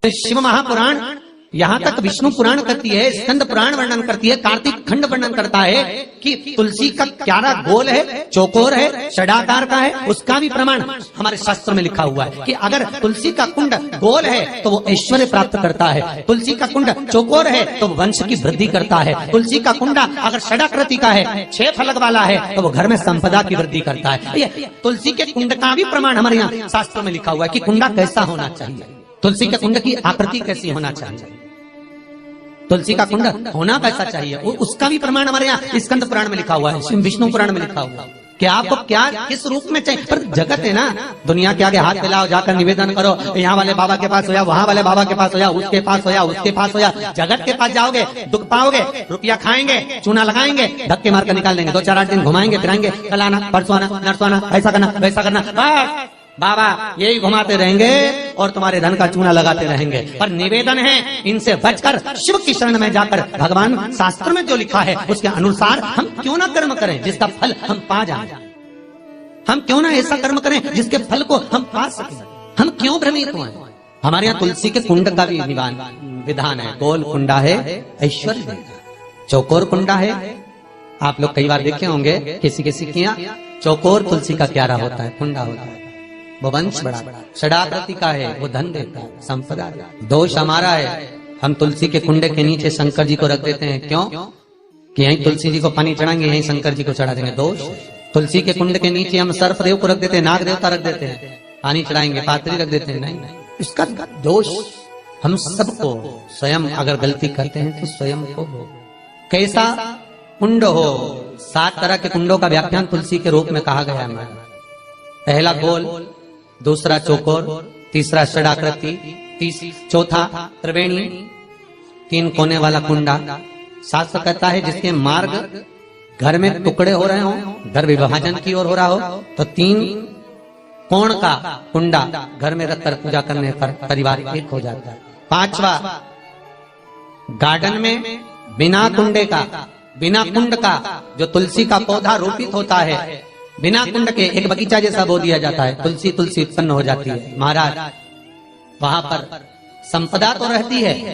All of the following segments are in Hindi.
शिव महापुराण यहाँ तक विष्णु पुराण करती है, स्कंद पुराण वर्णन करती है, कार्तिक खंड वर्णन करता है कि तुलसी का क्यारा गोल है, चौकोर है, षडाकार का है। उसका भी प्रमाण हमारे शास्त्र में लिखा हुआ है कि अगर तुलसी का कुंड गोल है तो वो ऐश्वर्य प्राप्त करता है, तुलसी का कुंड चौकोर है तो वो वंश की वृद्धि करता है, तुलसी का कुंडा अगर षडाकृति का है, 6 फलक वाला है तो वो घर में संपदा की वृद्धि करता है। तुलसी के कुंड का भी प्रमाण हमारे यहाँ शास्त्र में लिखा हुआ है कि कुंडा कैसा होना चाहिए, तुलसी के कुंड की आकृति कैसी होना चाहिए, तुलसी का कुंड होना कैसा चाहिए, उसका भी प्रमाण हमारे यहाँ स्कंद पुराण में लिखा हुआ है, विष्णु पुराण में लिखा हुआ है कि आपको क्या किस रूप में चाहिए। पर जगत है ना, दुनिया के आगे हाथ फैलाओ, जाकर निवेदन करो, यहाँ वाले बाबा के पास हो या वहाँ वाले बाबा के पास हो या उसके पास हो या उसके पास हो या जगत के पास जाओगे, दुख पाओगे, रुपया खाएंगे, चूना लगाएंगे, धक्के मार कर निकाल देंगे, 2-4-8 दिन घुमाएंगे फिराएंगे, कल आना परसों आना नरसों आना, ऐसा करना वैसा करना, बस बाबा यही घुमाते रहेंगे और तुम्हारे धन का चूना लगाते रहेंगे। पर निवेदन है इनसे बचकर शिव की शरण में जाकर भगवान शास्त्र में जो लिखा है उसके अनुसार हम क्यों ना कर्म करें जिसका फल हम पा जाए, हम क्यों ना ऐसा कर्म करें जिसके फल को हम पा सकें, हम क्यों भ्रमित हुए। हमारे यहाँ तुलसी के कुंड का भी विधान है, गोल कुंडा है ऐश्वर्य, चौकोर कुंडा है। आप लोग कई बार देखे होंगे किसी किसी के यहाँ चौकोर तुलसी का क्यारा होता है, कुंडा होता है, वो वंश बड़ा, षडाकृति का है, वो धन देता है, संपदा। दोष हमारा है, हम तुलसी के कुंडे के नीचे शंकर जी को रख देते हैं, क्यों कि यहीं तुलसी जी को पानी चढ़ाएंगे, यहीं शंकर जी को चढ़ा देंगे। दोष, तुलसी के कुंड के नीचे हम सर्पदेव को रख देते हैं, नाग देवता रख देते हैं, पानी चढ़ाएंगे, पात्री रख देते हैं, नहीं, इसका दोष हम सबको, स्वयं अगर गलती करते हैं तो स्वयं को। कैसा कुंड हो, 7 तरह के कुंडों का व्याख्यान तुलसी के रूप में कहा गया है। पहला गोल, दूसरा चौकोर, तीसरा षडाकृति, चौथा त्रिवेणी, 3 कोने वाला कुंडा। शास्त्र कहता है जिसके मार्ग घर में टुकड़े हो रहे हो, घर विभाजन की ओर हो रहा हो, तो 3 कोण का कुंडा घर में रखकर पूजा करने पर परिवार एक हो जाता है। 5वां, गार्डन में बिना कुंडे का, बिना कुंड का जो तुलसी का पौधा रोपित होता है, बिना कुंड के एक बगीचा जैसा बो दिया जाता है, तुलसी तुलसी उत्पन्न हो जाती है। महाराज वहां पर संपदा तो रहती है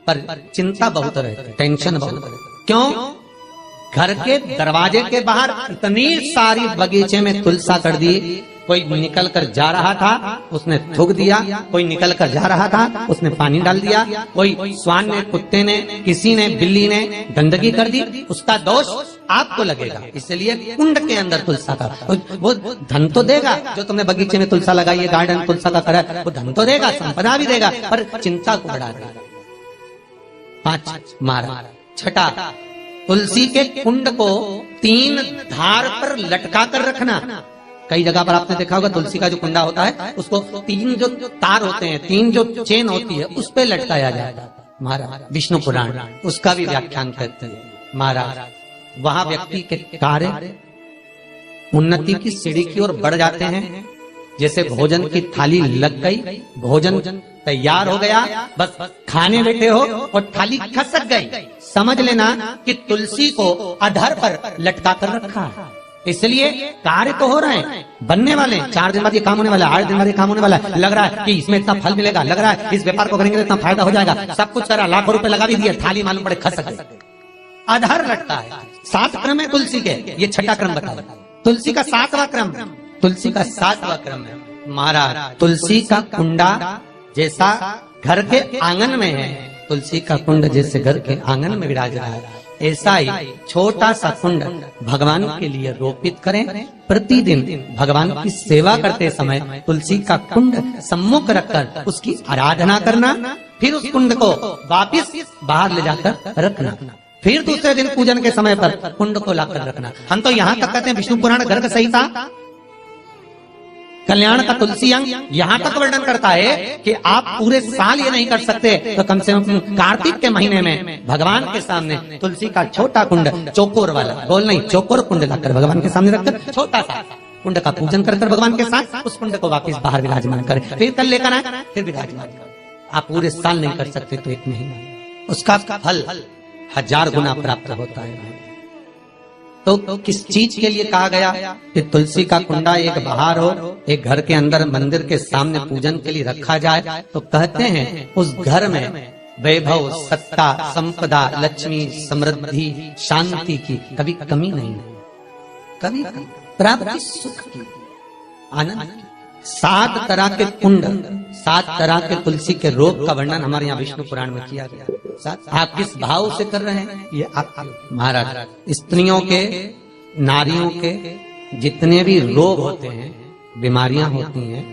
पर चिंता बहुत रहती है, टेंशन बहुत रहती है। क्यों? घर के दरवाजे के बाहर इतनी सारी बगीचे में तुलसा कर दी, कोई निकल कर जा रहा था उसने थूक दिया, कोई निकल कर जा रहा था उसने पानी डाल दिया, कोई श्वान ने, कुत्ते ने, किसी ने, बिल्ली ने गंदगी कर दी, उसका दोष आपको लगेगा। इसलिए कुंड के अंदर तुलसा का वो धन तो देगा, जो तुमने बगीचे में तुलसा लगाई है, गार्डन तुलसा का करा, वो धन तो देगा, संपदा भी देगा, पर चिंता को बढ़ा देगा। 5 मारा। छठा, तुलसी के कुंड को 3 धार पर लटका कर रखना। कई जगह पर आपने देखा होगा तुलसी का जो कुंडा होता है उसको 3 जो तार होते हैं, 3 जो चेन होती है उस पे लटकाया जाता है। महाराज विष्णु पुराण उसका भी व्याख्यान करते हैं। महाराज वहां व्यक्ति के कार्य उन्नति की सीढ़ी की ओर बढ़ जाते हैं। जैसे भोजन की थाली लग गई, भोजन तैयार हो गया, बस खाने बैठे हो और थाली खसक गई, समझ लेना कि तुलसी को अधर पर लटका कर रखा है। इसलिए कार्य तो हो रहे हैं, बनने वाले, 4 दिन बाद ये काम होने वाला है, 8 दिन बाद ये काम होने वाला है, लग रहा है कि इसमें इतना फल मिलेगा, लग रहा है इस व्यापार को करेंगे तो इतना फायदा हो जाएगा, सब कुछ करा, लाखों रुपए लगा भी दिए, थाली मालूम पड़े खसक गई, अधर लटका है। 7 क्रम है तुलसी के, ये 6ठा क्रम बताया। तुलसी का 7वां क्रम, तुलसी का 7वां क्रम है। महाराज तुलसी का कुंडा जैसा घर के आंगन में है, तुलसी का कुंड जैसे घर के आंगन में विराज रहा है, ऐसा ही छोटा सा कुंड भगवान के लिए रोपित करें। प्रतिदिन भगवान की सेवा करते समय तुलसी का कुंड सम्मुख रखकर उसकी आराधना करना, फिर उस कुंड को वापिस बाहर ले जाकर रखना, फिर दूसरे दिन पूजन के समय पर कुंड को लाकर रखना। हम तो यहाँ तक कहते हैं विष्णु पुराण गर्ग संहिता कल्याण का तुलसी अंग यहाँ तक वर्णन करता है कि आप पूरे साल ये नहीं कर सकते तो कम से कम कार्तिक के महीने में भगवान के सामने तुलसी का छोटा कुंड, चौकोर वाला, गोल नहीं, चौकोर कुंड लाकर भगवान के सामने रखकर छोटा सा कुंड का पूजन कर भगवान के साथ उस कुंड को वापस बाहर विराजमान करें, फिर कल लेकर आए, फिर विराजमान करें। आप पूरे साल नहीं कर सकते तो 1 महीना, उसका फल 1000 गुना प्राप्त होता है। तो किस चीज के लिए कहा गया कि तुलसी का कुंडा एक बाहर हो, एक घर के अंदर मंदिर के सामने पूजन के लिए रखा जाए? तो कहते हैं उस घर में वैभव, सत्ता, संपदा, लक्ष्मी, समृद्धि, शांति की कभी कमी नहीं है, कभी प्राप्ति, सुख की, आनंद की। 7 तरह के कुंड, 7 तरह के तुलसी के रोग का वर्णन हमारे यहाँ विष्णु पुराण में किया गया। आप किस भाव से कर रहे हैं ये आप महाराज। स्त्रियों के, नारियों के जितने भी रोग होते हैं, बीमारियां होती हैं,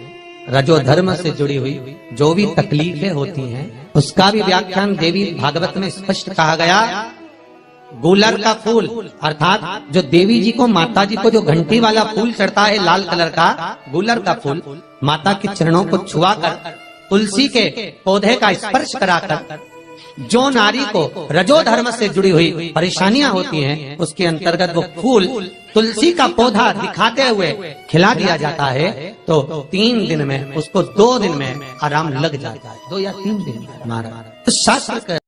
रजोधर्म से जुड़ी हुई जो भी तकलीफें होती हैं, उसका भी व्याख्यान देवी भागवत में स्पष्ट कहा गया। गुलर का फूल अर्थात जो देवी जी को, माता जी को जो घंटी वाला फूल चढ़ता है लाल कलर का, गुलर का फूल माता के चरणों को छुआकर, तुलसी के पौधे का स्पर्श कराकर जो नारी को रजोधर्म से जुड़ी हुई परेशानियां होती हैं, उसके अंतर्गत वो फूल, तुलसी का पौधा दिखाते हुए खिला दिया जाता है। तो 3 दिन में उसको 2 दिन में आराम लग जाता है, 2 या 3 दिन में। तो शास्त्र